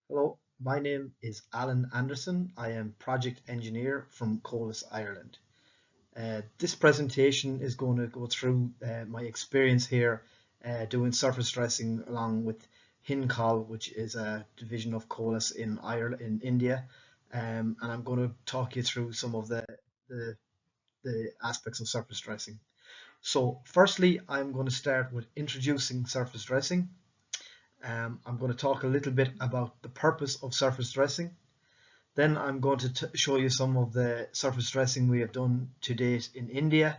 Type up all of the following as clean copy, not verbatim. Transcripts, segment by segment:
Hello, my name is Alan Anderson. I am project engineer from Colas, Ireland. This presentation is going to go through my experience here doing surface dressing along with Hincol, which is a division of Colas in Ireland, in India, and I'm going to talk you through some of the, the aspects of surface dressing. So, firstly, I'm going to start with introducing surface dressing. I'm going to talk a little bit about the purpose of surface dressing. Then I'm going to show you some of the surface dressing we have done to date in India.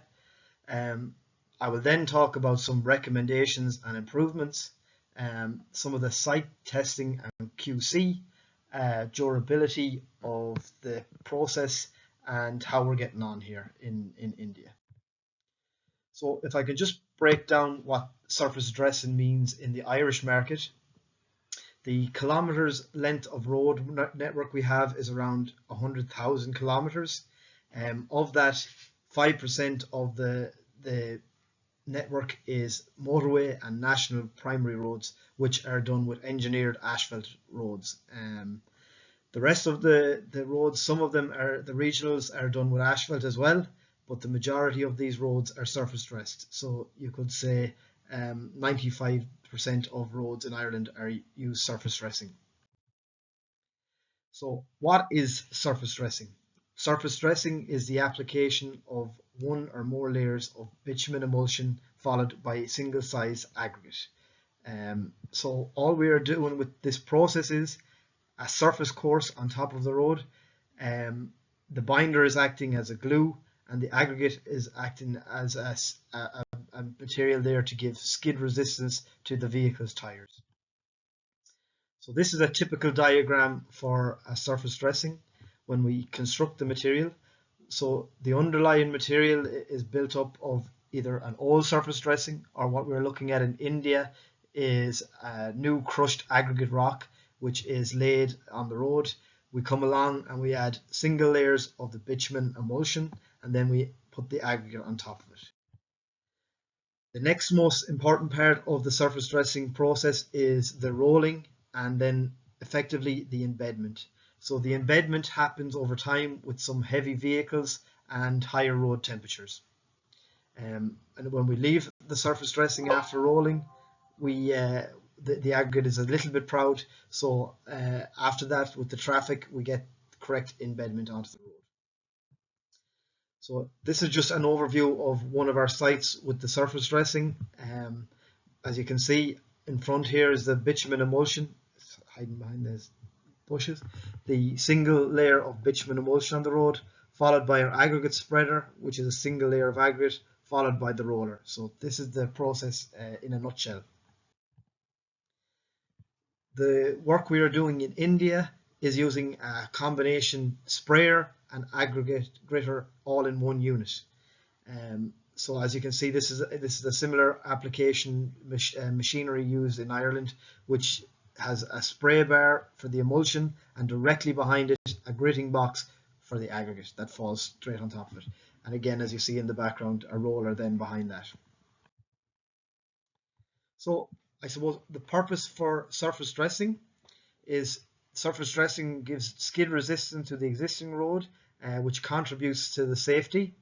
Um, I will then talk about some recommendations and improvements, some of the site testing and QC, durability of the process, and how we're getting on here in India. So if I could just break down what surface dressing means in the Irish market. The kilometers length of road network we have is around 100,000 kilometers. Of that, 5% of the network is motorway and national primary roads, which are done with engineered asphalt roads. The rest of the roads, some of them are the regionals are done with asphalt as well, but the majority of these roads are surface dressed. So you could say 95% of roads in Ireland are use surface dressing. So what is surface dressing? Surface dressing is the application of one or more layers of bitumen emulsion followed by a single size aggregate. So all we are doing with this process is a surface course on top of the road. The binder is acting as a glue, and the aggregate is acting as a material there to give skid resistance to the vehicle's tires. So this is a typical diagram for a surface dressing when we construct the material. So the underlying material is built up of either an old surface dressing, or what we're looking at in India is a new crushed aggregate rock, which is laid on the road. We come along and we add single layers of the bitumen emulsion, and then we put the aggregate on top of it. The next most important part of the surface dressing process is the rolling and then effectively the embedment. So the embedment happens over time with some heavy vehicles and higher road temperatures. And when we leave the surface dressing after rolling, the aggregate is a little bit proud. So after that, with the traffic, we get correct embedment onto the road. So this is just an overview of one of our sites with the surface dressing. As you can see, in front here is the bitumen emulsion. It's hiding behind these bushes. The single layer of bitumen emulsion on the road, followed by our aggregate spreader, which is a single layer of aggregate, followed by the roller. So this is the process in a nutshell. The work we are doing in India is using a combination sprayer and aggregate gritter all in one unit. So as you can see, this is a similar application machinery used in Ireland, which has a spray bar for the emulsion and directly behind it a gritting box for the aggregate that falls straight on top of it. And again, as you see in the background, a roller then behind that. So I suppose the purpose for surface dressing is surface dressing gives skid resistance to the existing road, which contributes to the safety.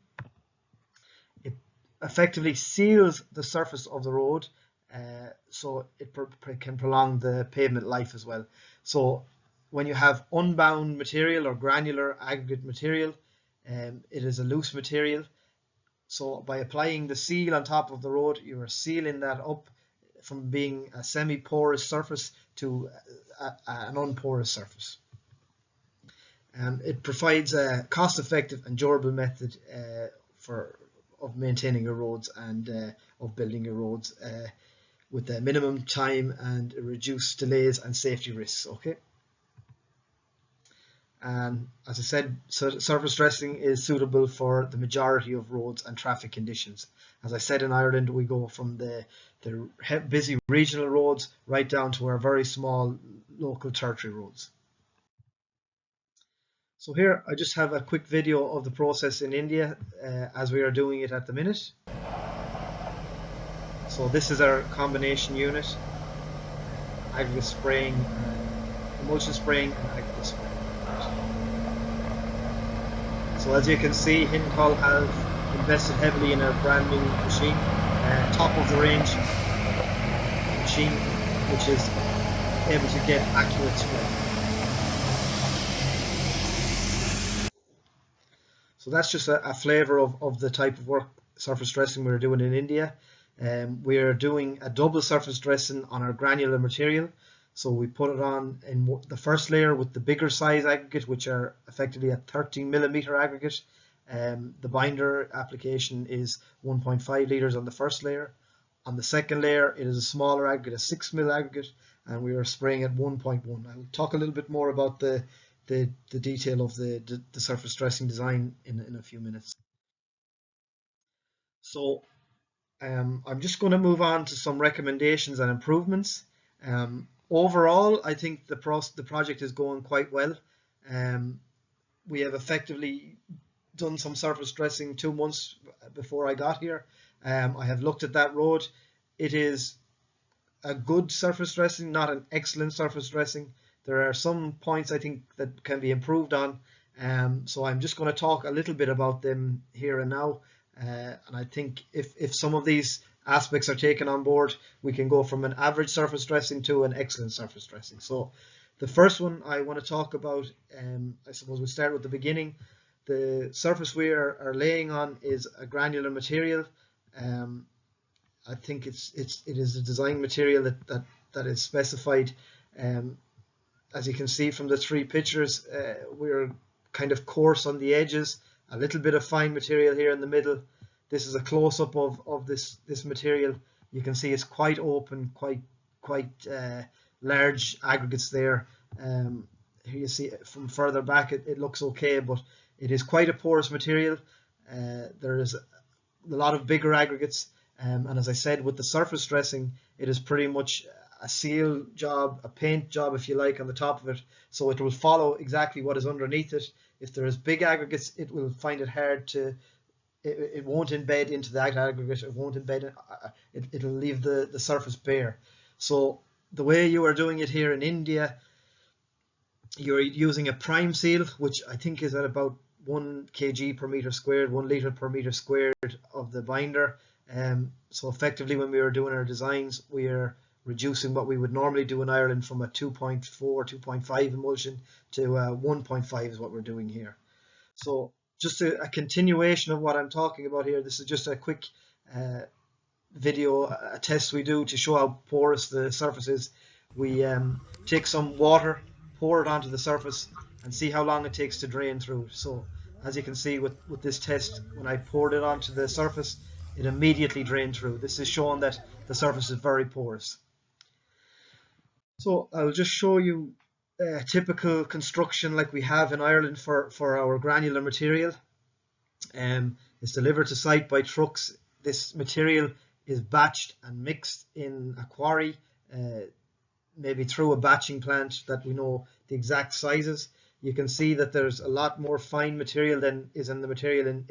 It effectively seals the surface of the road, so it can prolong the pavement life as well. So when you have unbound material or granular aggregate material, it is a loose material. So by applying the seal on top of the road, you are sealing that up from being a semi-porous surface to an unporous surface. It provides a cost-effective and durable method of maintaining your roads and of building your roads with a minimum time and reduced delays and safety risks. Okay. And as I said, surface dressing is suitable for the majority of roads and traffic conditions. As I said, in Ireland, we go from the busy regional roads right down to our very small local tertiary roads. So here I just have a quick video of the process in India as we are doing it at the minute. So this is our combination unit, aggregate spraying emulsion spraying and aggregate spraying. So as you can see, Hincall have invested heavily in a brand new machine, top of the range machine, which is able to get accurate spray. So that's just a flavour of the type of work, surface dressing we're doing in India. We're doing a double surface dressing on our granular material. So we put it on in the first layer with the bigger size aggregate, which are effectively a 30mm aggregate. The binder application is 1.5 litres on the first layer. On the second layer, it is a smaller aggregate, a 6mm aggregate, and we are spraying at 1.1. I'll talk a little bit more about the detail of the surface dressing design in a few minutes. So I'm just going to move on to some recommendations and improvements. Overall, I think the project is going quite well. We have effectively done some surface dressing 2 months before I got here. I have looked at that road. It is a good surface dressing, not an excellent surface dressing. There are some points I think that can be improved on. So I'm just going to talk a little bit about them here and now. And I think if some of these aspects are taken on board, we can go from an average surface dressing to an excellent surface dressing. So the first one I want to talk about, I suppose we'll start with the beginning. The surface we are laying on is a granular material. I think it is a design material that is specified. As you can see from the 3 pictures, we're kind of coarse on the edges, a little bit of fine material here in the middle. This is a close-up of this material. You can see it's quite open, quite large aggregates there. Here you see from further back it looks okay, but it is quite a porous material. There is a lot of bigger aggregates, and as I said, with the surface dressing, it is pretty much a seal job, a paint job if you like, on the top of it, so it will follow exactly what is underneath it. If there is big aggregates, it will find it hard to, it won't embed into that aggregate, it won't embed it, it'll leave the surface bare. So the way you are doing it here in India, you're using a prime seal, which I think is at about 1 kg per meter squared, 1 litre per meter squared of the binder. So effectively, when we were doing our designs, we are reducing what we would normally do in Ireland from a 2.4, 2.5 emulsion to 1.5 is what we're doing here. So just a continuation of what I'm talking about here. This is just a quick video, a test we do to show how porous the surface is. We take some water, pour it onto the surface, and see how long it takes to drain through. So as you can see with this test, when I poured it onto the surface, it immediately drained through. This is showing that the surface is very porous. So I'll just show you a typical construction like we have in Ireland for our granular material. It's delivered to site by trucks. This material is batched and mixed in a quarry, maybe through a batching plant that we know the exact sizes. You can see that there's a lot more fine material than is in the material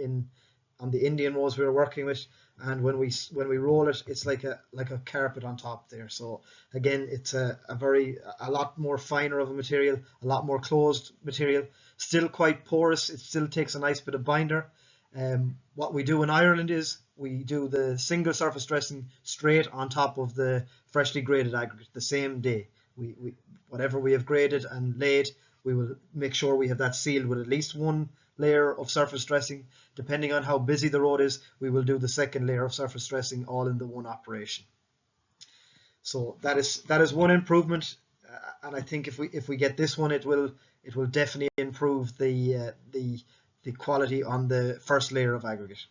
on the Indian roads we were working with, and when we roll it, it's like a carpet on top there. So again, it's a lot more finer of a material, a lot more closed material, still quite porous. It still takes a nice bit of binder. What we do in Ireland is we do the single surface dressing straight on top of the freshly graded aggregate the same day. We whatever we have graded and laid, we will make sure we have that sealed with at least 1 layer of surface dressing. Depending on how busy the road is, we will do the second layer of surface dressing all in the one operation. So that is one improvement, and I think if we get this one, it will definitely improve the quality on the first layer of aggregate.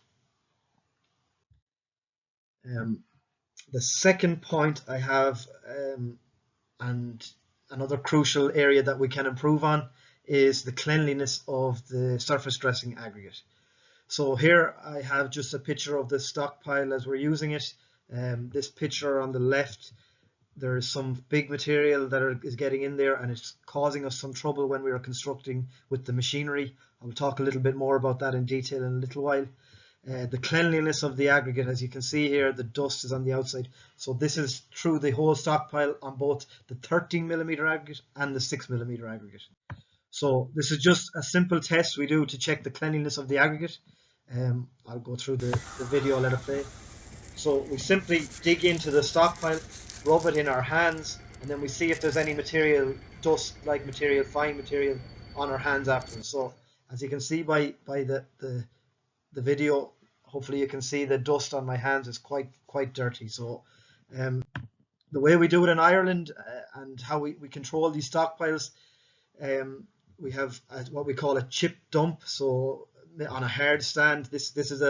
The second point I have, and another crucial area that we can improve on, is the cleanliness of the surface dressing aggregate. So here I have just a picture of the stockpile as we're using it. This picture on the left, there is some big material that is getting in there, and it's causing us some trouble when we are constructing with the machinery. I will talk a little bit more about that in detail in a little while. the cleanliness of the aggregate. As you can see here, the dust is on the outside. So this is through the whole stockpile on both the 13mm aggregate and the 6mm aggregate. So this is just a simple test we do to check the cleanliness of the aggregate. I'll go through the video, let it play. So we simply dig into the stockpile, rub it in our hands, and then we see if there's any material, dust-like material, fine material on our hands afterwards. So as you can see by the video, hopefully you can see the dust on my hands is quite dirty. So the way we do it in Ireland and how we control these stockpiles, we have what we call a chip dump. So on a hard stand, this is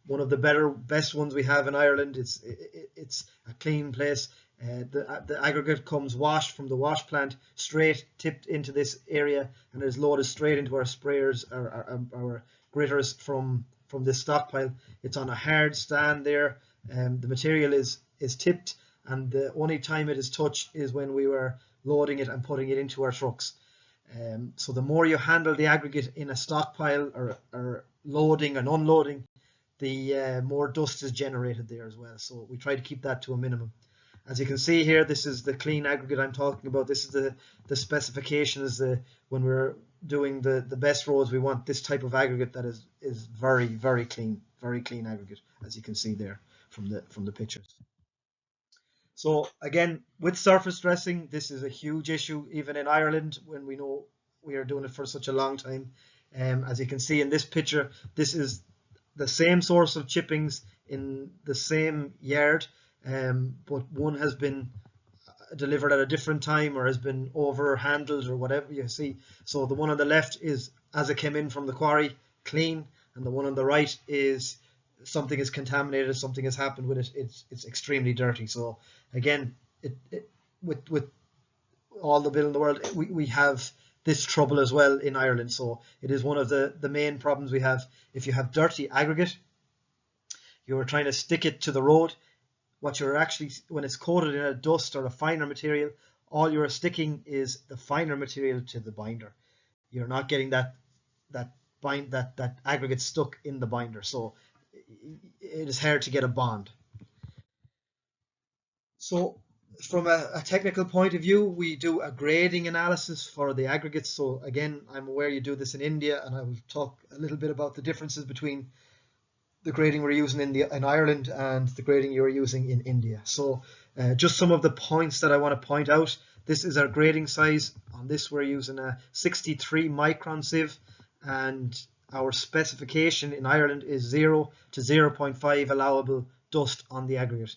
one of the best ones we have in Ireland. It's a clean place. The aggregate comes washed from the wash plant, straight tipped into this area, and is loaded straight into our sprayers, our gritters from this stockpile. It's on a hard stand there. The material is tipped, and the only time it is touched is when we were loading it and putting it into our trucks. So the more you handle the aggregate in a stockpile or loading and unloading, the more dust is generated there as well. So we try to keep that to a minimum. As you can see here, this is the clean aggregate I'm talking about. This is the specifications. When we're doing the best roads, we want this type of aggregate that is very clean aggregate, as you can see there from the pictures. So again, with surface dressing, this is a huge issue even in Ireland when we know we are doing it for such a long time. As you can see in this picture, this is the same source of chippings in the same yard, but one has been delivered at a different time or has been over handled or whatever you see. So the one on the left is as it came in from the quarry, clean, and the one on the right is something is contaminated, something has happened with it. It's extremely dirty. So again, with all the bill in the world, we have this trouble as well in Ireland. So it is one of the main problems we have. If you have dirty aggregate, you're trying to stick it to the road. What you're actually, when it's coated in a dust or a finer material, all you're sticking is the finer material to the binder. You're not getting that aggregate stuck in the binder. So it is hard to get a bond. So from a technical point of view, we do a grading analysis for the aggregates. So again, I'm aware you do this in India, and I will talk a little bit about the differences between the grading we're using in Ireland and the grading you're using in India. So just some of the points that I want to point out. This is our grading size. On this we're using a 63 micron sieve, and our specification in Ireland is 0 to 0.5 allowable dust on the aggregate.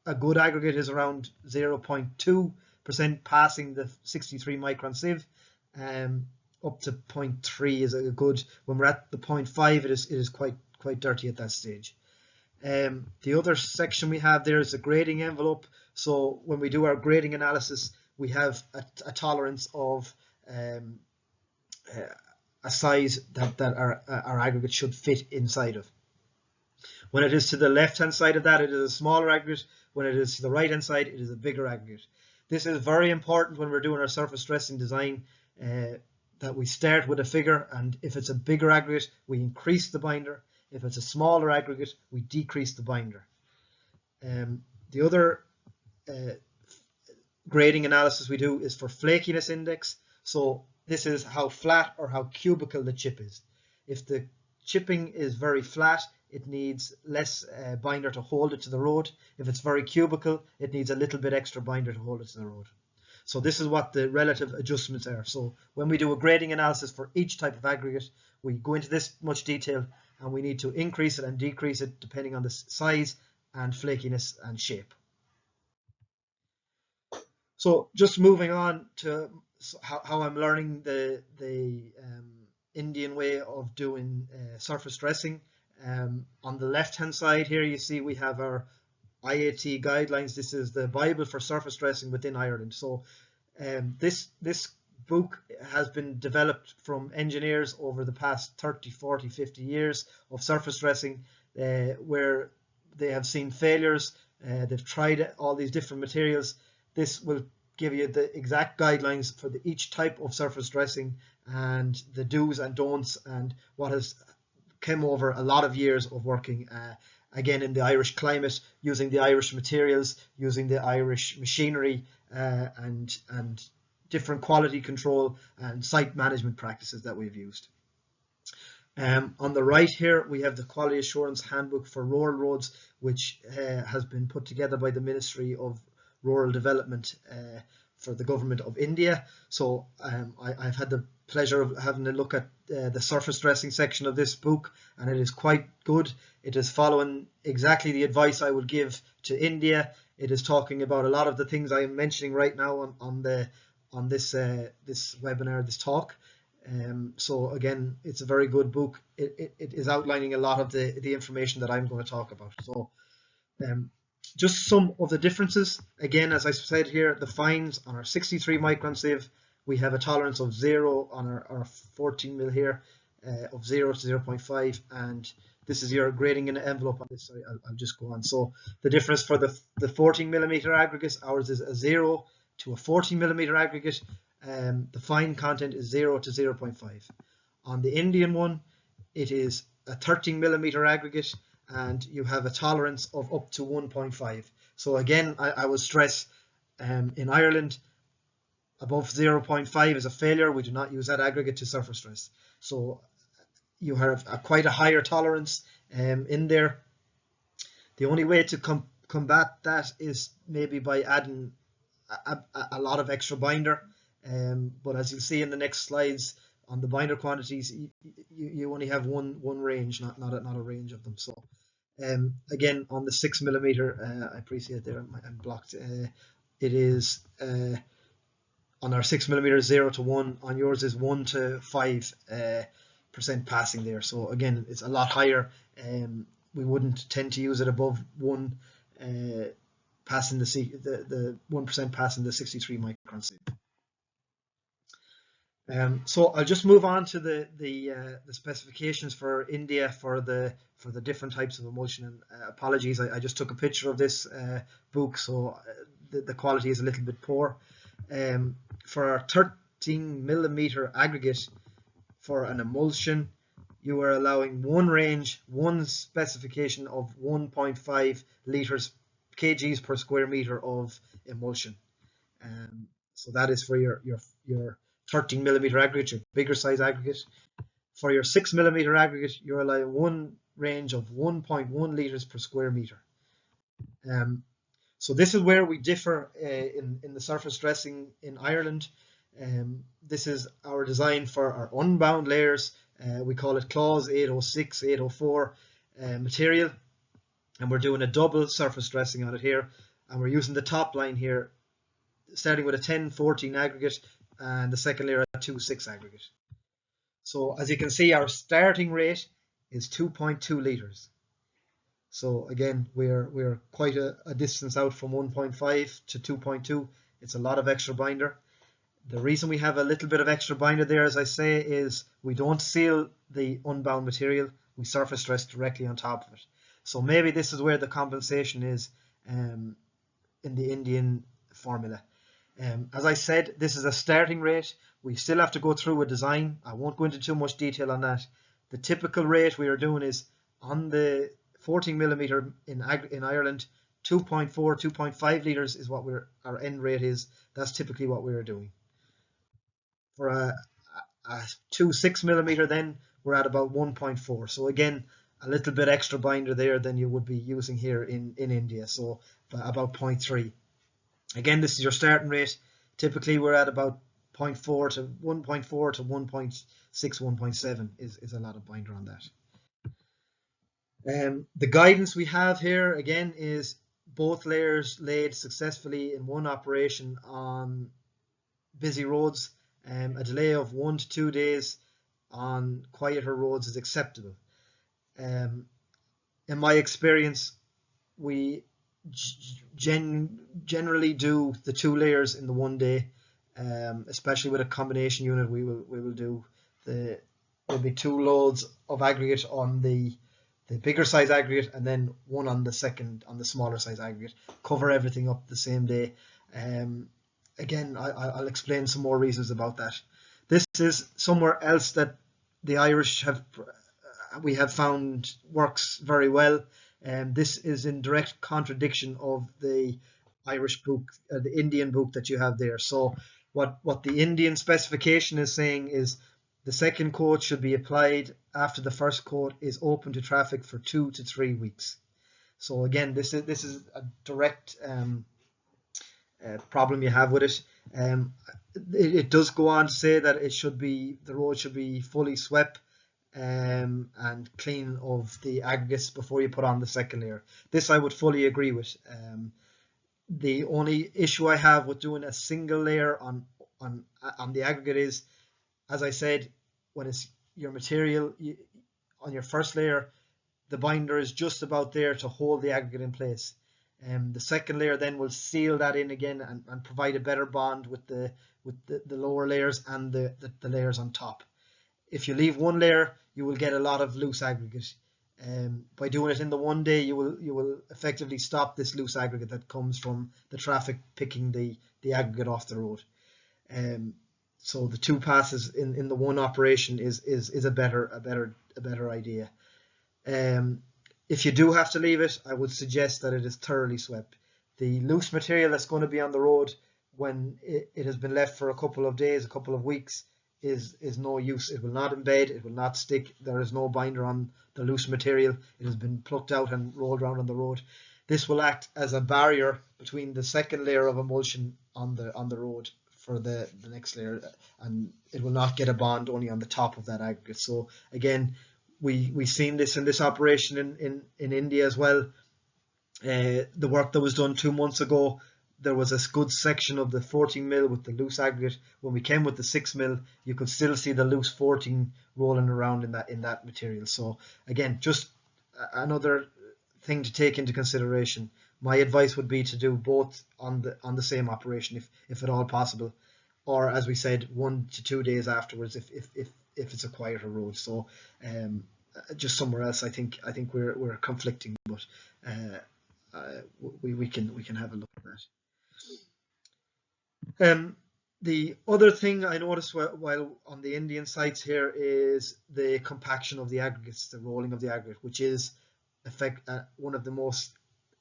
A good aggregate is around 0.2% passing the 63 micron sieve. Up to 0.3 is a good. When we're at the 0.5, it is quite dirty at that stage. The other section we have there is the grading envelope. So when we do our grading analysis, we have a tolerance of a size that our aggregate should fit inside of. When it is to the left hand side of that, it is a smaller aggregate. When it is to the right hand side, it is a bigger aggregate. This is very important when we're doing our surface dressing design, that we start with a figure, and if it's a bigger aggregate, we increase the binder. If it's a smaller aggregate, we decrease the binder. The other grading analysis we do is for flakiness index. So this is how flat or how cubical the chip is. If the chipping is very flat, it needs less binder to hold it to the road. If it's very cubical, it needs a little bit extra binder to hold it to the road. So this is what the relative adjustments are. So when we do a grading analysis for each type of aggregate, we go into this much detail, and we need to increase it and decrease it depending on the size and flakiness and shape. So just moving on to how I'm learning the Indian way of doing surface dressing. On the left hand side here, you see we have our IAT guidelines. This is the Bible for surface dressing within Ireland. So this book has been developed from engineers over the past 30, 40, 50 years of surface dressing, where they have seen failures. They've tried all these different materials. This will give you the exact guidelines for each type of surface dressing and the do's and don'ts and what has came over a lot of years of working again in the Irish climate, using the Irish materials, using the Irish machinery, and different quality control and site management practices that we've used. On the right here, we have the Quality Assurance Handbook for Rural Roads, which has been put together by the Ministry of Rural Development for the Government of India. So I've had the pleasure of having a look at the surface dressing section of this book, and it is quite good. It is following exactly the advice I would give to India. It is talking about a lot of the things I am mentioning right now on this webinar, this talk. So again, it's a very good book. It is outlining a lot of the information that I'm going to talk about. So just some of the differences. Again, as I said here, the fines on our 63 micron sieve, we have a tolerance of 0 on our 14 mil here, of 0 to 0.5, and this is your grading in an envelope on this. Sorry, I'll just go on. So the difference for the 14 millimeter aggregate, ours is a 0 to a 14 millimeter aggregate. The fine content is 0 to 0.5. On the Indian one, it is a 13 millimeter aggregate, and you have a tolerance of up to 1.5. So again, I would stress, in Ireland, above 0.5 is a failure. We do not use that aggregate to surface stress. So you have quite a higher tolerance in there. The only way to combat that is maybe by adding a lot of extra binder. But as you'll see in the next slides, on the binder quantities, you only have one range, not a range of them. So again, on the 6 millimeter, I appreciate there I'm blocked. It is on our 6 millimeter 0 to 1. On yours is 1 to 5% passing there. So again, it's a lot higher. We wouldn't tend to use it above 1 passing the 1% passing the 63 micron sieve. So I'll just move on to the specifications for India for the different types of emulsion. And apologies, I just took a picture of this book, so the quality is a little bit poor. For our 13 millimeter aggregate for an emulsion, you are allowing one specification of 1.5 liters kgs per square meter of emulsion. So that is for your 13 millimeter aggregate, your bigger size aggregate. For your 6 millimeter aggregate, you're allowing one range of 1.1 liters per square meter. So this is where we differ in the surface dressing in Ireland. This is our design for our unbound layers. We call it Clause 806, 804 material, and we're doing a double surface dressing on it here, and we're using the top line here, starting with a 10-14 aggregate, and the second layer a 2-6 aggregate. So as you can see, our starting rate is 2.2 liters. So again, we're quite a distance out from 1.5 to 2.2. It's a lot of extra binder. The reason we have a little bit of extra binder there, as I say, is we don't seal the unbound material. We surface dress directly on top of it. So maybe this is where the compensation is in the Indian formula. As I said, this is a starting rate. We still have to go through a design. I won't go into too much detail on that. The typical rate we are doing is on the 14 millimeter in Ireland, 2.4, 2.5 liters is what our end rate is. That's typically what we are doing. For a 2.6 millimeter, then we're at about 1.4. So again, a little bit extra binder there than you would be using here in India. So about 0.3. Again, this is your starting rate. Typically, we're at about 0.4 to 1.4 to 1.6, 1.7 is a lot of binder on that. The guidance we have here again is both layers laid successfully in one operation on busy roads. A delay of 1 to 2 days on quieter roads is acceptable. In my experience, we generally do the 2 layers in the 1 day, especially with a combination unit. We will do there'll be 2 loads of aggregate on the bigger size aggregate, and then one on the smaller size aggregate. Cover everything up the same day. Again, I'll explain some more reasons about that. This is somewhere else that the Irish have we have found works very well. This is in direct contradiction of the Irish book, the Indian book that you have there. So what the Indian specification is saying is the second coat should be applied after the first coat is open to traffic for 2 to 3 weeks. So again, this is a direct problem you have with it. It does go on to say that the road should be fully swept and clean of the aggregates before you put on the second layer. This I would fully agree with. The only issue I have with doing a single layer on the aggregate is, as I said, when it's your material on your first layer, the binder is just about there to hold the aggregate in place. The second layer then will seal that in again and provide a better bond with the lower layers and the layers on top. If you leave one layer, you will get a lot of loose aggregate. By doing it in the one day, you will effectively stop this loose aggregate that comes from the traffic picking the aggregate off the road. So the 2 passes in the one operation is a better idea. If you do have to leave it, I would suggest that it is thoroughly swept. The loose material that's going to be on the road when it has been left for a couple of days, a couple of weeks, is no use. It will not embed, it will not stick. There is no binder on the loose material. It has been plucked out and rolled around on the road. This will act as a barrier between the second layer of emulsion on the road for the next layer, and it will not get a bond only on the top of that aggregate. So again, we've seen this in this operation in India as well. The work that was done 2 months ago, there was a good section of the 14 mil with the loose aggregate. When we came with the 6 mil, you could still see the loose 14 rolling around in that material. So again, just another thing to take into consideration. My advice would be to do both on the same operation if at all possible, or as we said, 1 to 2 days afterwards if it's a quieter road. So just somewhere else, I think we're conflicting, but we can have a look at that. The other thing I noticed while on the Indian sites here is the compaction of the aggregates, the rolling of the aggregate, which is one of the most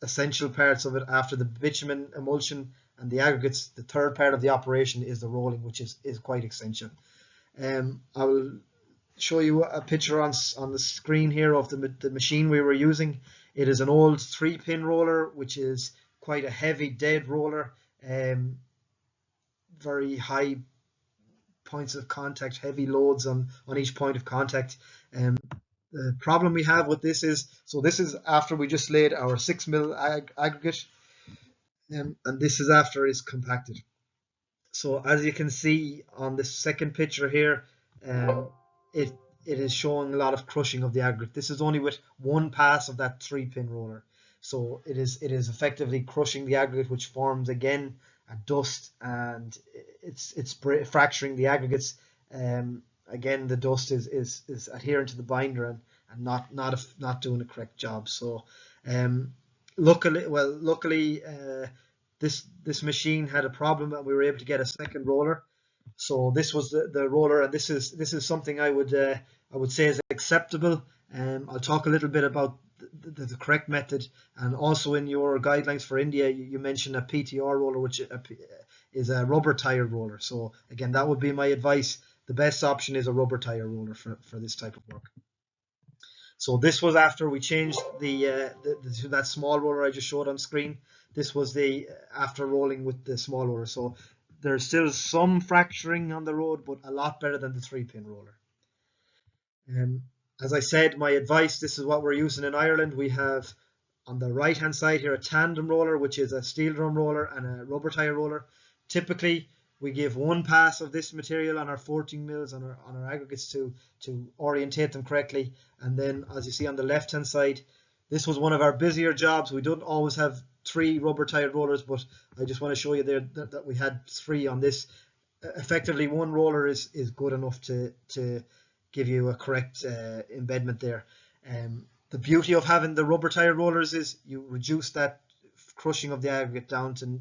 essential parts of it. After the bitumen emulsion and the aggregates, the third part of the operation is the rolling, which is quite essential. I will show you a picture on the screen here of the machine we were using. It is an old 3-pin roller, which is quite a heavy dead roller. Very high points of contact, heavy loads on each point of contact. The problem we have with this is, so this is after we just laid our 6 mil aggregate, and this is after it's compacted. So as you can see on this second picture here, it is showing a lot of crushing of the aggregate. This is only with one pass of that 3-pin roller. So it is effectively crushing the aggregate, which forms again a dust, and it's fracturing the aggregates. Again, the dust is adhering to the binder and not doing a correct job. So luckily this machine had a problem, and we were able to get a second roller. So this was the roller, and this is something I would say is acceptable. I'll talk a little bit about the correct method, and also in your guidelines for India, you mentioned a PTR roller, which is a rubber tire roller. So again, that would be my advice. The best option is a rubber tire roller for this type of work. So this was after we changed that small roller I just showed on screen. This was after rolling with the small roller. So there's still some fracturing on the road, but a lot better than the 3-pin roller. As I said, my advice, this is what we're using in Ireland. We have on the right hand side here a tandem roller, which is a steel drum roller and a rubber tire roller. Typically we give one pass of this material on our 14 mils on our aggregates to orientate them correctly, and then as you see on the left hand side, this was one of our busier jobs. We don't always have 3 rubber tire rollers, but I just want to show you there that we had 3 on this. Effectively, one roller is good enough to give you a correct embedment there. The beauty of having the rubber tire rollers is you reduce that crushing of the aggregate down to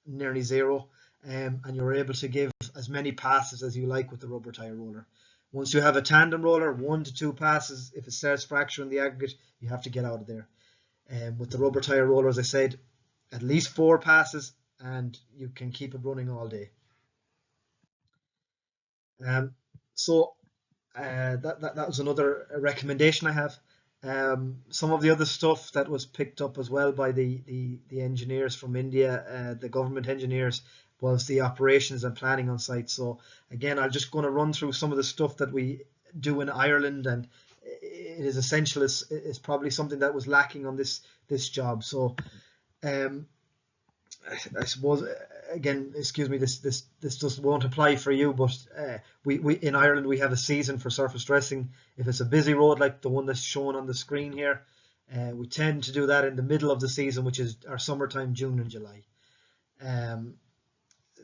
nearly 0, and you're able to give as many passes as you like with the rubber tire roller. Once you have a tandem roller, 1 to 2 passes. If it starts fracturing the aggregate, you have to get out of there. With the rubber tire roller, as I said, at least 4 passes, and you can keep it running all day. Um, so that was another recommendation I have. Some of the other stuff that was picked up as well by the engineers from India, the government engineers, was the operations and planning on site. So again, I'm just going to run through some of the stuff that we do in Ireland, and it is essential. It's probably something that was lacking on this job. So um, I suppose again, excuse me, this just won't apply for you, but we in Ireland we have a season for surface dressing. If it's a busy road like the one that's shown on the screen here, we tend to do that in the middle of the season, which is our summertime, June and July.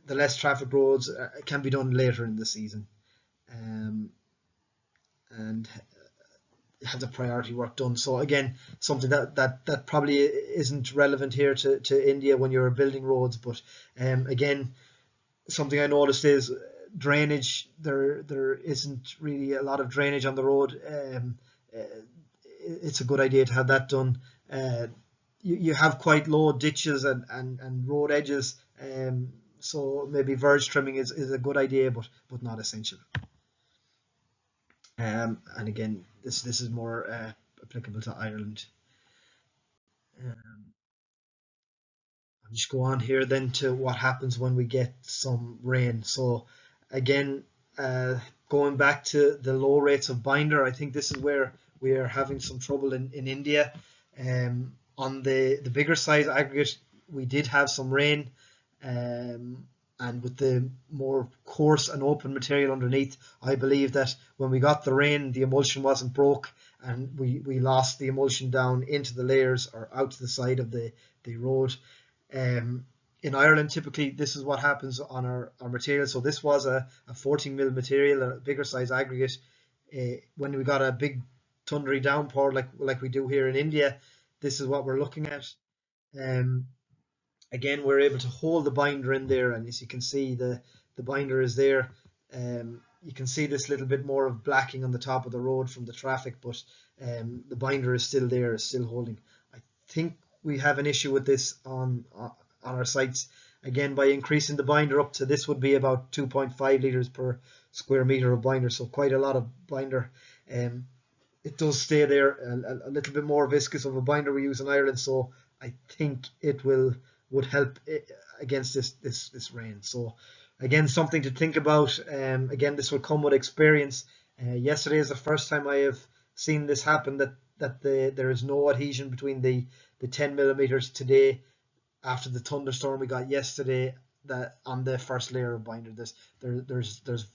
The less traffic roads can be done later in the season, and have the priority work done. So again, something that probably isn't relevant here to India when you're building roads, but again, something I noticed is drainage. There isn't really a lot of drainage on the road. It's a good idea to have that done. You have quite low ditches and road edges, so maybe verge trimming is a good idea, but not essential. And again, this is more applicable to Ireland. I'll just go on here then to what happens when we get some rain. So again, going back to the low rates of binder, I think this is where we are having some trouble in India. On the bigger size aggregate, we did have some rain, and with the more coarse and open material underneath, I believe that when we got the rain, the emulsion wasn't broke, and we lost the emulsion down into the layers or out to the side of the road. In Ireland, typically this is what happens on our material. So this was a 14 mil material, a bigger size aggregate. When we got a big thundery downpour like we do here in India, this is what we're looking at. Again, we're able to hold the binder in there, and as you can see, the binder is there. You can see this little bit more of blacking on the top of the road from the traffic, but the binder is still there, is still holding. I think we have an issue with this on our sites. Again, by increasing the binder up to, this would be about 2.5 litres per square metre of binder, so quite a lot of binder. It does stay there, a little bit more viscous of a binder we use in Ireland, so I think it would help against this rain. So again, something to think about. Again, this will come with experience. Yesterday is the first time I have seen this happen, that there is no adhesion between the 10 millimeters today after the thunderstorm we got yesterday, that on the first layer of binder. There's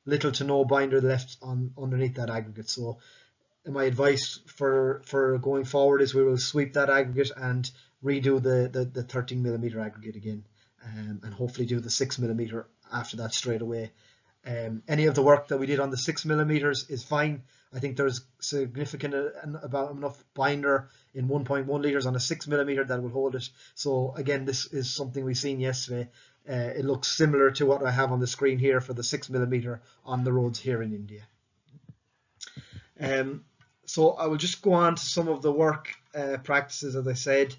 little to no binder left on underneath that aggregate. So my advice for going forward is we will sweep that aggregate and redo the 13 millimeter aggregate again, and hopefully do the 6 millimeter after that straight away. Any of the work that we did on the 6 millimeters is fine. I think there's significant about enough binder in 1.1 liters on a 6 millimeter that will hold it. So again, this is something we've seen yesterday. It looks similar to what I have on the screen here for the 6 millimeter on the roads here in India. So I will just go on to some of the work practices, as I said.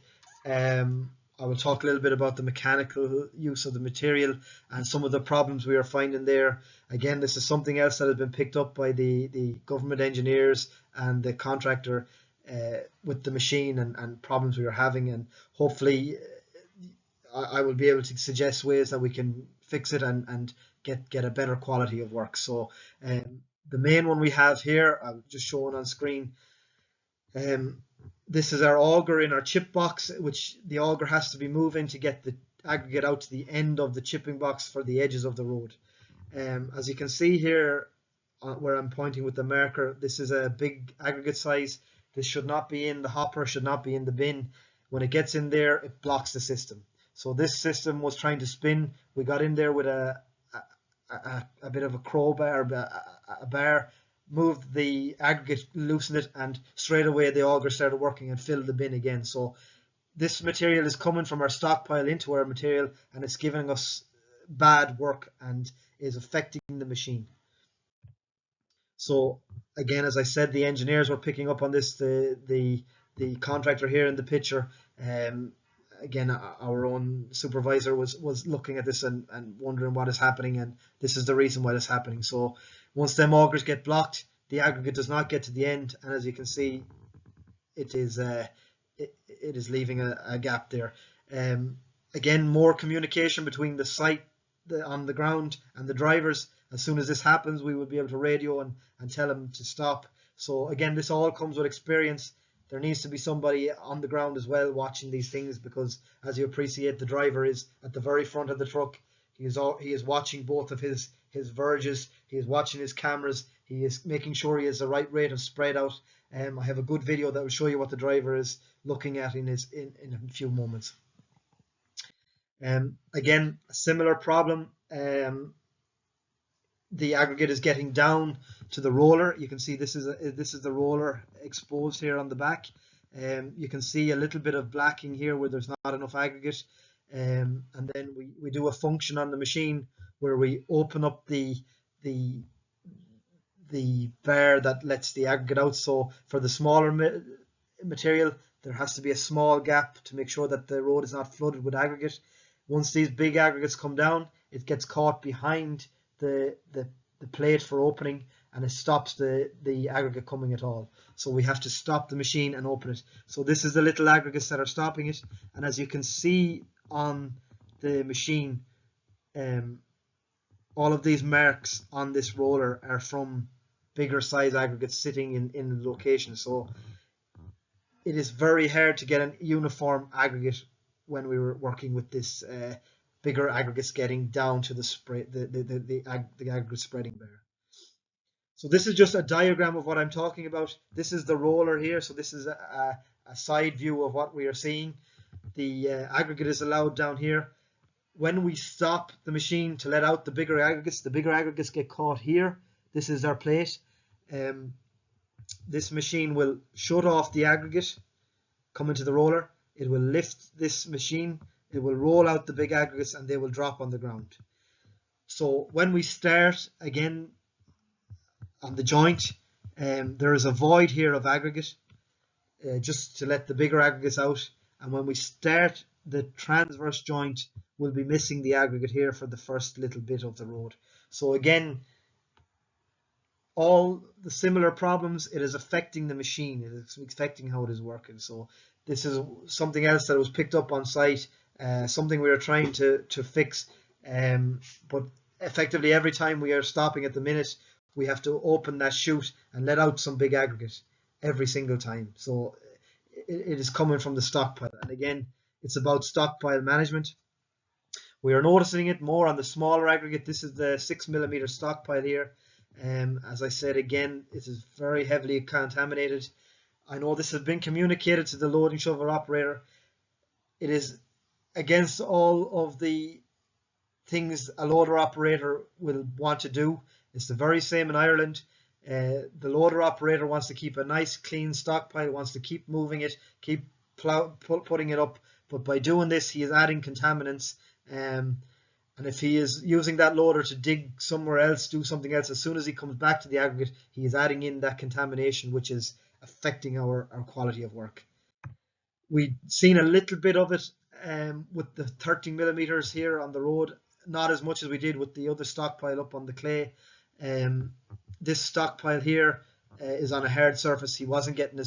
I will talk a little bit about the mechanical use of the material and some of the problems we are finding there. Again, this is something else that has been picked up by the government engineers and the contractor with the machine and problems we are having, and hopefully I will be able to suggest ways that we can fix it and get a better quality of work. So the main one we have here, I'm just showing on screen. This is our auger in our chip box, which the auger has to be moving to get the aggregate out to the end of the chipping box for the edges of the road. As you can see here, where I'm pointing with the marker, this is a big aggregate size. This should not be in the hopper, should not be in the bin. When it gets in there, it blocks the system. So this system was trying to spin. We got in there with a bit of a crowbar, a bar, moved the aggregate, loosened it, and straight away the auger started working and filled the bin again. So this material is coming from our stockpile into our material, and it's giving us bad work and is affecting the machine. So again, as I said, the engineers were picking up on this. The contractor here in the picture, um, again, our own supervisor was looking at this and wondering what is happening, and this is the reason why it's happening. So once them augers get blocked, the aggregate does not get to the end, and as you can see, it is it is leaving a gap there. Um, Again, more communication between the site on the ground and the drivers. As soon as this happens, we will be able to radio and tell them to stop. So again, this all comes with experience. There needs to be somebody on the ground as well watching these things, because as you appreciate, the driver is at the very front of the truck. He is watching both of his verges. He is watching his cameras. He is making sure he has the right rate of spread out. I have a good video that will show you what the driver is looking at in a few moments. Again, a similar problem. The aggregate is getting down to the roller. You can see this is the roller exposed here on the back. You can see a little bit of blacking here where there's not enough aggregate. And then we do a function on the machine where we open up the bar that lets the aggregate out. So for the smaller material, there has to be a small gap to make sure that the road is not flooded with aggregate. Once these big aggregates come down, it gets caught behind the plate for opening, and it stops the aggregate coming at all. So we have to stop the machine and open it. So this is the little aggregates that are stopping it, and as you can see on the machine, all of these marks on this roller are from bigger size aggregates sitting in location. So it is very hard to get a uniform aggregate when we were working with this bigger aggregates getting down to the aggregate spreading bar. So this is just a diagram of what I'm talking about. This is the roller here. So this is a side view of what we are seeing. The aggregate is allowed down here. When we stop the machine to let out the bigger aggregates get caught here. This is our plate. This machine will shut off the aggregate, come into the roller. It will lift this machine. It will roll out the big aggregates and they will drop on the ground. So when we start again on the joint, there is a void here of aggregate just to let the bigger aggregates out. And when we start, the transverse joint will be missing the aggregate here for the first little bit of the road. So again, all the similar problems, it is affecting the machine. It is affecting how it is working. So this is something else that was picked up on site, something we are trying to fix. But effectively, every time we are stopping at the minute, we have to open that chute and let out some big aggregate every single time. So it is coming from the stockpile. And again, it's about stockpile management. We are noticing it more on the smaller aggregate. This is the 6mm stockpile here. As I said, again, it is very heavily contaminated. I know this has been communicated to the loading shovel operator. It is against all of the things a loader operator will want to do. It's the very same in Ireland. The loader operator wants to keep a nice clean stockpile, wants to keep moving it, keep putting it up, but by doing this he is adding contaminants, and if he is using that loader to dig somewhere else, do something else, as soon as he comes back to the aggregate, he is adding in that contamination, which is affecting our quality of work. We've seen a little bit of it with the 30mm here on the road, not as much as we did with the other stockpile up on the clay. This stockpile here is on a hard surface. He wasn't getting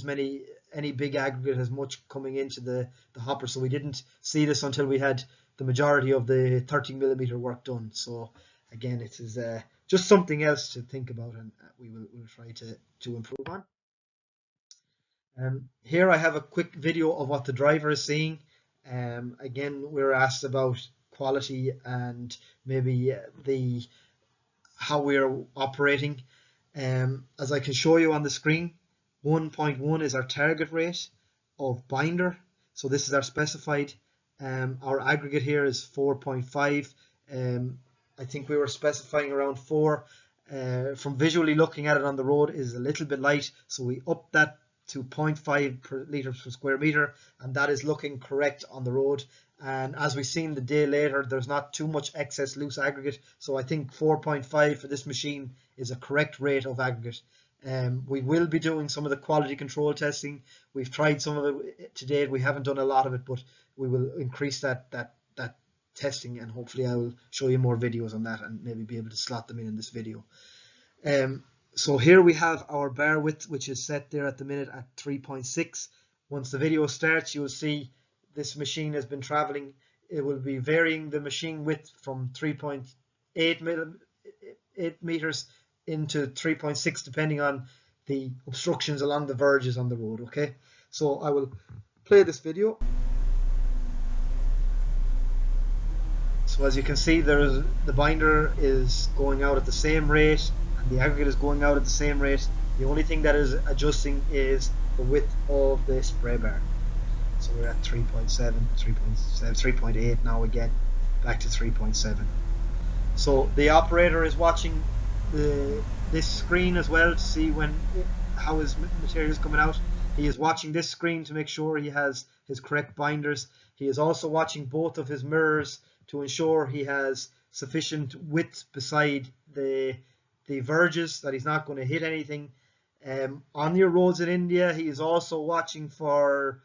any big aggregate as much coming into the hopper, so we didn't see this until we had the majority of the 30mm work done. So again, it is just something else to think about, and we'll try to improve on. Here I have a quick video of what the driver is seeing. Again, we were asked about quality and maybe how we're operating. As I can show you on the screen, 1.1 is our target rate of binder. So this is our specified. Our aggregate here is 4.5. I think we were specifying around 4. From visually looking at it on the road is a little bit light, so we upped that to 0.5 per litre per square metre, and that is looking correct on the road. And as we've seen the day later, there's not too much excess loose aggregate. So I think 4.5 for this machine is a correct rate of aggregate. We will be doing some of the quality control testing. We've tried some of it to date. We haven't done a lot of it, but we will increase that testing, and hopefully I will show you more videos on that and maybe be able to slot them in this video. So here we have our bar width, which is set there at the minute at 3.6. Once the video starts, you'll see this machine has been traveling. It will be varying the machine width from 3.8 meters into 3.6, depending on the obstructions along the verges on the road. Okay, so I will play this video. So as you can see, the binder is going out at the same rate, and the aggregate is going out at the same rate. The only thing that is adjusting is the width of the spray bar. So we're at 3.7, 3.8 now again, back to 3.7. So the operator is watching this screen as well to see how his material is coming out. He is watching this screen to make sure he has his correct binders. He is also watching both of his mirrors to ensure he has sufficient width beside the verges, that he's not going to hit anything. On your roads in India, he is also watching for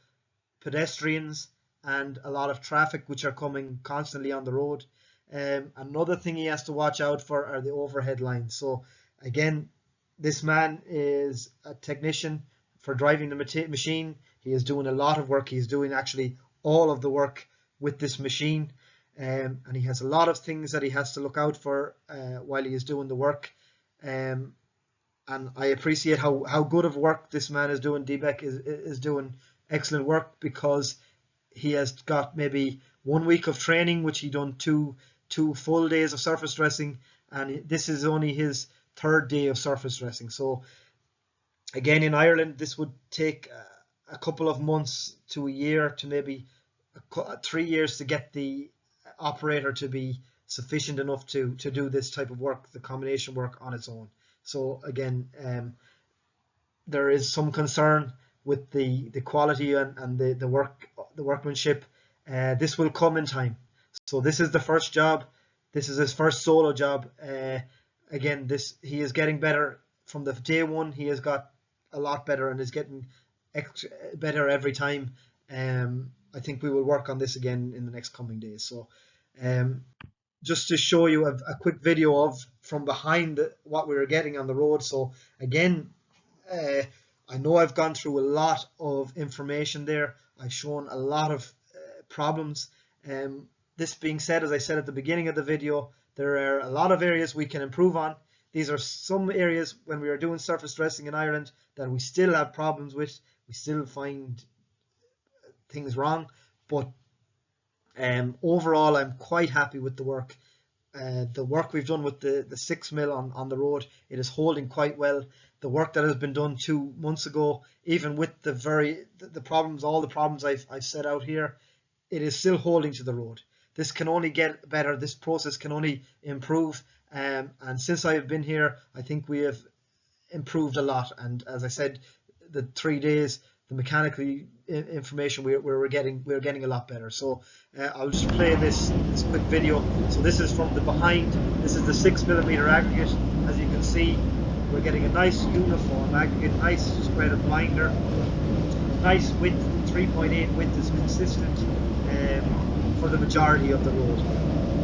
pedestrians and a lot of traffic which are coming constantly on the road. Another thing he has to watch out for are the overhead lines. So again, this man is a technician for driving the machine. He is doing a lot of work. He's doing actually all of the work with this machine, and he has a lot of things that he has to look out for while he is doing the work. And I appreciate how good of work this man is doing. Deepak is doing excellent work, because he has got maybe 1 week of training, which he done two full days of surface dressing, and this is only his 3rd day of surface dressing. So again, in Ireland, this would take a couple of months to a year to maybe 3 years to get the operator to be sufficient enough to do this type of work, the combination work on its own. So again, there is some concern with the quality and the workmanship. This will come in time. So this is the first job. This is his first solo job. Again, he is getting better from the day one. He has got a lot better and is getting better every time. I think we will work on this again in the next coming days. So just to show you a quick video of from behind what we were getting on the road. So again, I know I've gone through a lot of information there. I've shown a lot of problems. This being said, as I said at the beginning of the video, there are a lot of areas we can improve on. These are some areas when we are doing surface dressing in Ireland that we still have problems with. We still find things wrong, but overall I'm quite happy with the work. The work we've done with the 6 mil on the road, it is holding quite well. The work that has been done 2 months ago, even with the problems, all the problems I've set out here, it is still holding to the road. This can only get better. This process can only improve. And since I have been here, I think we have improved a lot. And as I said, the 3 days, the mechanical information we're getting a lot better. So I'll just play this quick video. So this is from the behind. This is the 6 millimeter aggregate. As you can see, we're getting a nice uniform aggregate, nice spread of binder, nice width. 3.8 width is consistent for the majority of the road,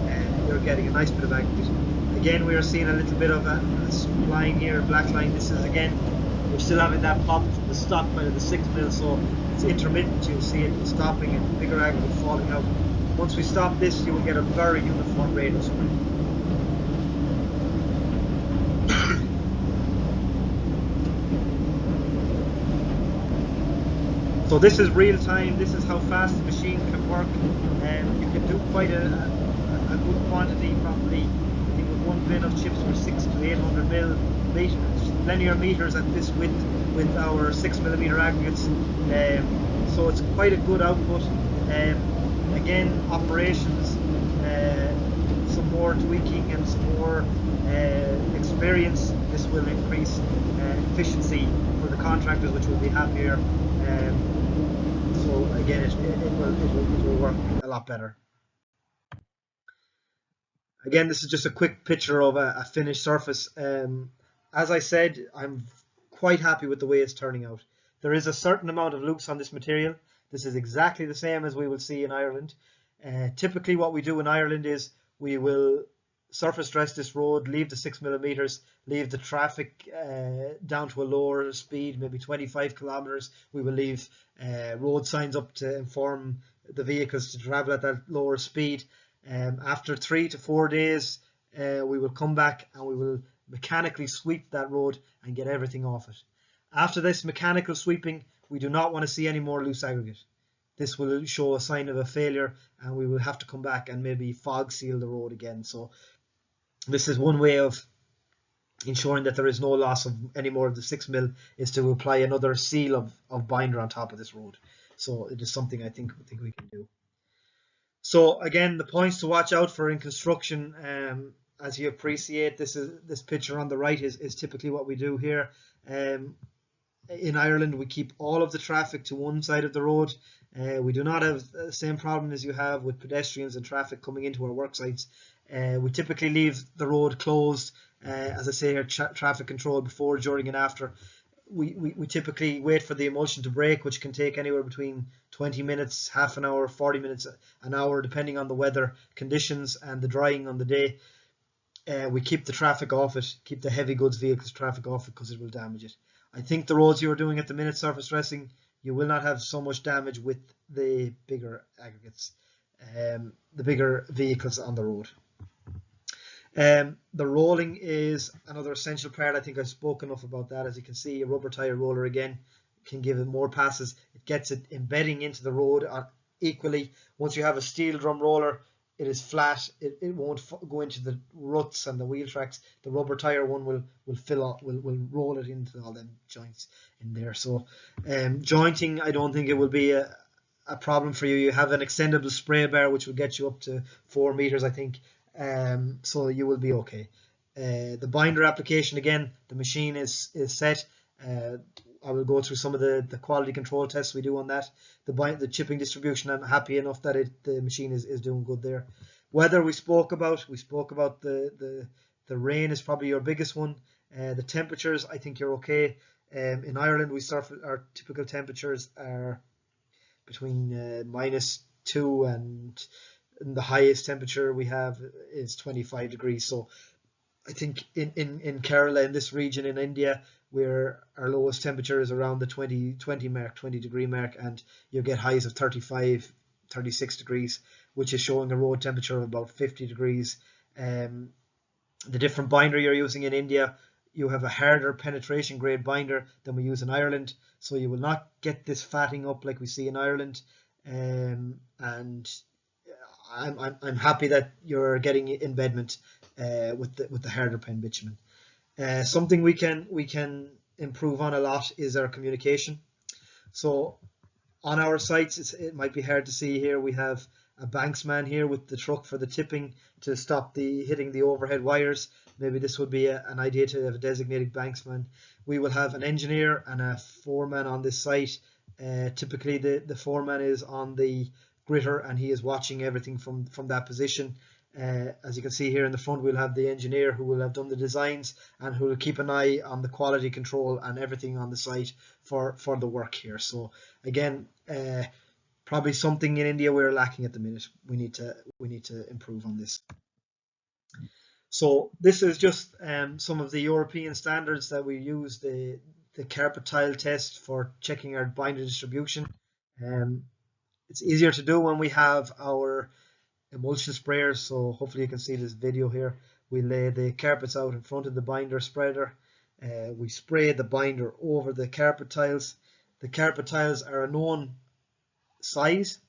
and we're getting a nice bit of aggregate. Again, we are seeing a little bit of a line here, a black line. This is again, we're still having that pop from the stockpile of the 6 mil, so it's intermittent. You'll see it stopping and bigger aggregate falling out. Once we stop this, you will get a very uniform rate of spread. So this is real time. This is how fast the machine can work, and you can do quite a good quantity. Probably, I think with one bin of chips for 600 to 800 linear meters at this width with our 6 millimeter aggregates. So it's quite a good output. Again, operations, some more tweaking and some more experience. This will increase efficiency for the contractors, which will be happier. So again, it will work a lot. lot better. Again, this is just a quick picture of a finished surface. As I said, I'm quite happy with the way it's turning out. There is a certain amount of loose on this material. This is exactly the same as we will see in Ireland. Typically what we do in Ireland is we will surface dress this road, leave the 6mm, leave the traffic down to a lower speed, maybe 25 kilometers. We will leave road signs up to inform the vehicles to travel at that lower speed. After 3 to 4 days, we will come back and we will mechanically sweep that road and get everything off it. After this mechanical sweeping, we do not want to see any more loose aggregate. This will show a sign of a failure and we will have to come back and maybe fog seal the road again. So this is one way of ensuring that there is no loss of any more of the 6mm, is to apply another seal of binder on top of this road. So it is something I think we can do. So again, the points to watch out for in construction, as you appreciate, this picture on the right is typically what we do here. In Ireland, we keep all of the traffic to one side of the road. We do not have the same problem as you have with pedestrians and traffic coming into our work sites. We typically leave the road closed, as I say here, traffic control before, during and after. We typically wait for the emulsion to break, which can take anywhere between 20 minutes, half an hour, 40 minutes, an hour, depending on the weather conditions and the drying on the day. We keep the traffic off it, keep the heavy goods vehicles traffic off it, because it will damage it. I think the roads you are doing at the minute surface dressing, you will not have so much damage with the bigger aggregates, the bigger vehicles on the road. The rolling is another essential part. I think I've spoken enough about that. As you can see, a rubber tire roller again can give it more passes. It gets it embedding into the road equally. Once you have a steel drum roller, it is flat. It won't go into the ruts and the wheel tracks. The rubber tire one will fill up, will roll it into all them joints in there. So jointing, I don't think it will be a problem for you. You have an extendable spray bar which will get you up to 4 meters, I think. So you will be okay. The binder application, again, the machine is set. I will go through some of the quality control tests we do on that. The chipping distribution, I'm happy enough that the machine is doing good there. Weather we spoke about the rain is probably your biggest one. The temperatures, I think you're okay. In Ireland, our typical temperatures are between -2 and the highest temperature we have is 25 degrees. So I think in Kerala, in this region in India, where our lowest temperature is around the 20 degree mark, and you get highs of 35, 36 degrees, which is showing a road temperature of about 50 degrees. The different binder you're using in India, you have a harder penetration grade binder than we use in Ireland, so you will not get this fatting up like we see in Ireland. And I'm happy that you're getting embedment with the harder pen bitumen. Something we can improve on a lot is our communication. So on our sites, it might be hard to see here, we have a banksman here with the truck for the tipping to stop hitting the overhead wires. Maybe this would be an idea to have a designated banksman. We will have an engineer and a foreman on this site. Typically the foreman is on the gritter and he is watching everything from that position. As you can see here in the front, we'll have the engineer who will have done the designs and who will keep an eye on the quality control and everything on the site for the work here. So again, probably something in India we're lacking at the minute. We need to improve on this. So this is just some of the European standards that we use, the carpet tile test for checking our binder distribution. It's easier to do when we have our emulsion sprayers, so hopefully you can see this video here. We lay the carpets out in front of the binder spreader. We spray the binder over the carpet tiles. The carpet tiles are a known size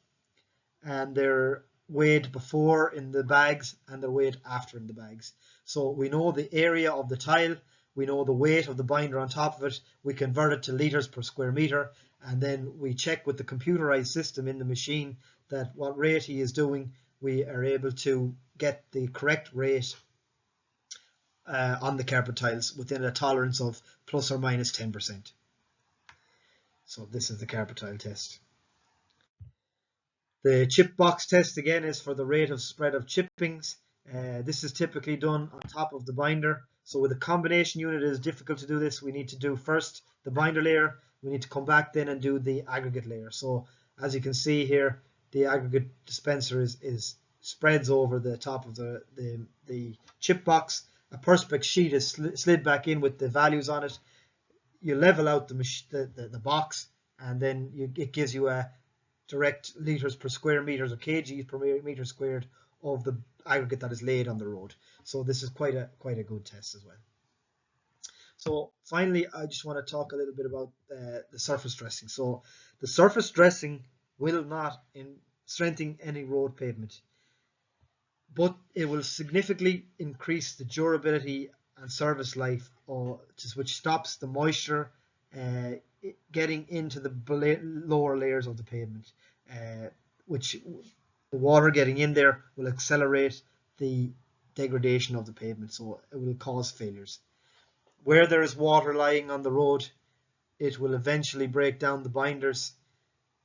and they're weighed before in the bags and they're weighed after in the bags. So we know the area of the tile, we know the weight of the binder on top of it, we convert it to liters per square meter, and then we check with the computerized system in the machine that what rate he is doing, we are able to get the correct rate on the carpet tiles within a tolerance of plus or minus 10%. So this is the carpet tile test. The chip box test again is for the rate of spread of chippings. This is typically done on top of the binder. So with a combination unit, it is difficult to do this. We need to do first the binder layer. We need to come back then and do the aggregate layer. So as you can see here, the aggregate dispenser is spreads over the top of the chip box. A Perspex sheet is slid back in with the values on it. You level out the box, and then it gives you a direct liters per square meters or kgs per meter squared of the aggregate that is laid on the road. So this is quite a good test as well. So finally, I just want to talk a little bit about the surface dressing. So the surface dressing will not strengthen any road pavement, but it will significantly increase the durability and service life, which stops the moisture getting into the lower layers of the pavement, which the water getting in there will accelerate the degradation of the pavement, so it will cause failures. Where there is water lying on the road, it will eventually break down the binders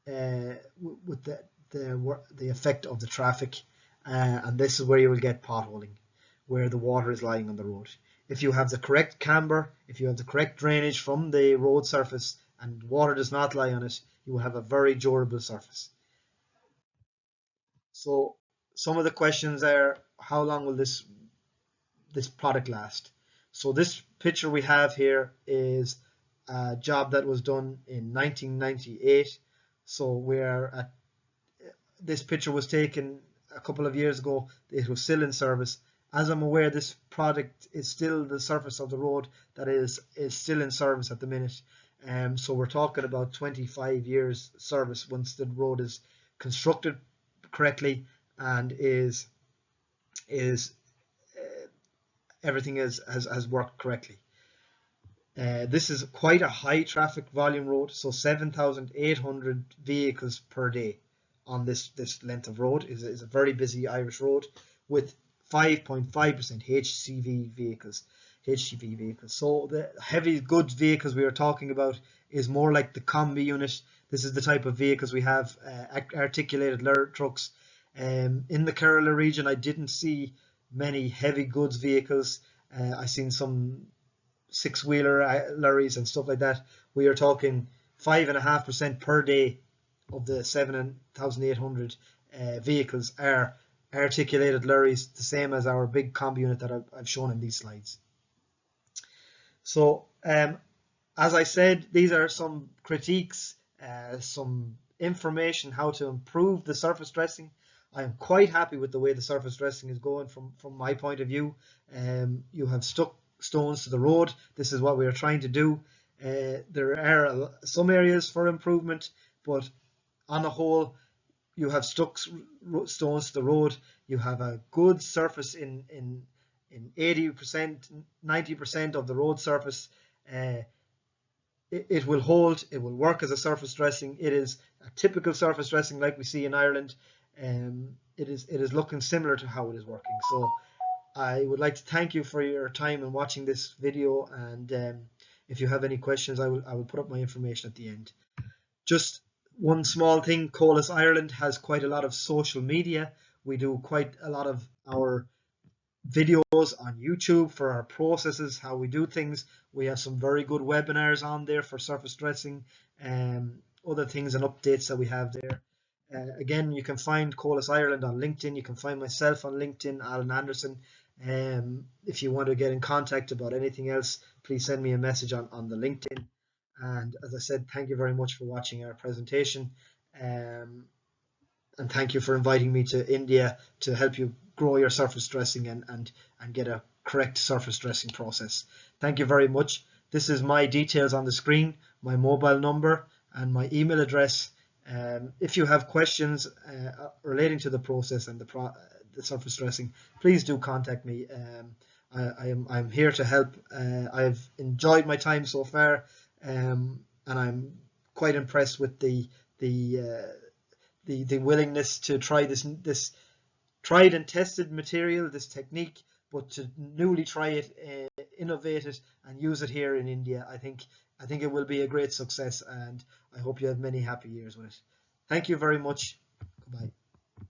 with the effect of the traffic, and this is where you will get potholing, where the water is lying on the road. If you have the correct camber, if you have the correct drainage from the road surface and water does not lie on it, you will have a very durable surface. So some of the questions are, how long will this product last? So this picture we have here is a job that was done in 1998. So this picture was taken a couple of years ago. It was still in service. As I'm aware, this product is still the surface of the road that is still in service at the minute. So we're talking about 25 years service once the road is constructed correctly and everything has worked correctly. This is quite a high traffic volume road, so 7,800 vehicles per day on this length of road. Is a very busy Irish road with 5.5% HGV vehicles. So the heavy goods vehicles we are talking about is more like the combi unit. This is the type of vehicles we have, articulated trucks. In the Kerala region, I didn't see many heavy goods vehicles. I seen some six-wheeler lorries and stuff like that. We are talking 5.5% per day of the 7,800 vehicles are articulated lorries, the same as our big combi unit that I've shown in these slides. So as I said, these are some critiques, some information how to improve the surface dressing. I am quite happy with the way the surface dressing is going from my point of view. You have stuck stones to the road. This is what we are trying to do. There are some areas for improvement, but on the whole, you have stuck stones to the road. You have a good surface in 80%, 90% of the road surface. It will hold. It will work as a surface dressing. It is a typical surface dressing like we see in Ireland. It is looking similar to how it is working. So I would like to thank you for your time and watching this video, and if you have any questions, I will put up my information at the end. Just one small thing, Colas Ireland has quite a lot of social media. We do quite a lot of our videos on YouTube for our processes, how we do things. We have some very good webinars on there for surface dressing, other things and updates that we have there. Again, you can find Colas Ireland on LinkedIn. You can find myself on LinkedIn, Alan Anderson. If you want to get in contact about anything else, please send me a message on the LinkedIn. And as I said, thank you very much for watching our presentation. And thank you for inviting me to India to help you grow your surface dressing and get a correct surface dressing process. Thank you very much. This is my details on the screen, my mobile number and my email address. If you have questions relating to the process and the surface dressing, please do contact me. I'm here to help. I've enjoyed my time so far, and I'm quite impressed with the willingness to try this tried and tested material, this technique, but to newly try it, innovate it, and use it here in India. I think it will be a great success, and I hope you have many happy years with it. Thank you very much. Bye.